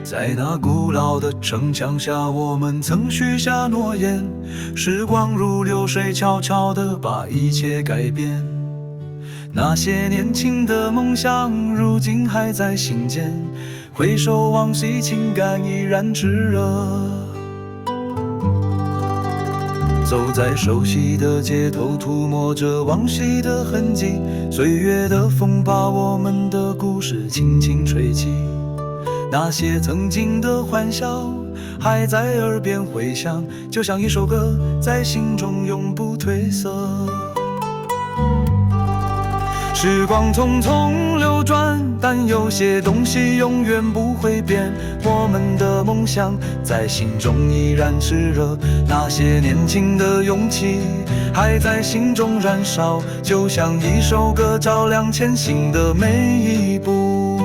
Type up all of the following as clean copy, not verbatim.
在那古老的城墙下，我们曾许下诺言，时光如流水，悄悄地把一切改变。那些年轻的梦想，如今还在心间，回首往昔，情感依然炽热。走在熟悉的街头，涂抹着往昔的痕迹，岁月的风把我们的故事轻轻吹起。那些曾经的欢笑还在耳边回响，就像一首歌在心中永不褪色。时光匆匆流转，但有些东西永远不会变，我们的梦想在心中依然炽热，那些年轻的勇气还在心中燃烧，就像一首歌照亮前行的每一步。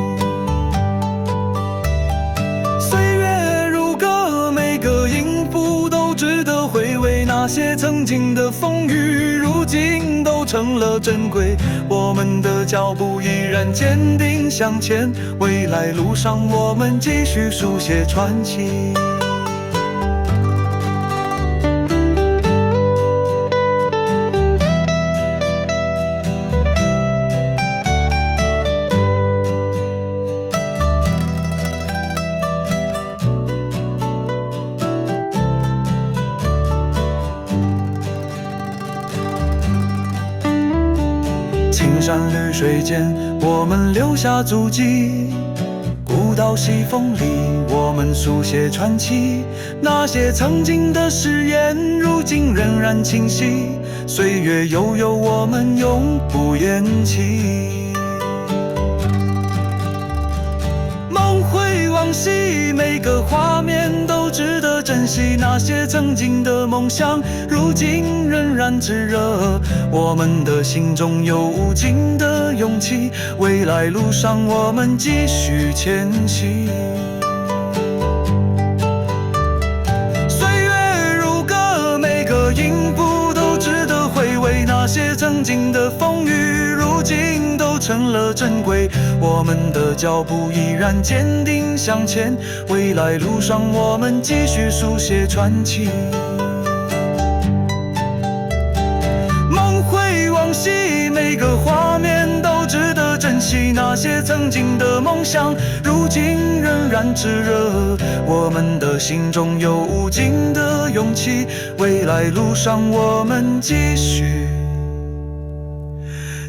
那些曾经的风雨，如今都成了珍贵。我们的脚步依然坚定向前，未来路上我们继续书写传奇。青山绿水间，我们留下足迹；古道西风里，我们书写传奇。那些曾经的誓言，如今仍然清晰。岁月悠悠，我们永不言弃。梦回往昔，每个画面都值得珍惜。那些曾经的梦想，如今仍然炽热。我们的心中有无尽的勇气，未来路上我们继续前行。岁月如歌，每个音符都值得回味。那些曾经的风雨，如今都成了珍贵。我们的脚步依然坚定向前，未来路上我们继续书写传奇。梦回往昔，每个画面都值得珍惜。那些曾经的梦想，如今仍然炽热。我们的心中有无尽的勇气，未来路上我们继续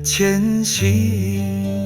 前行。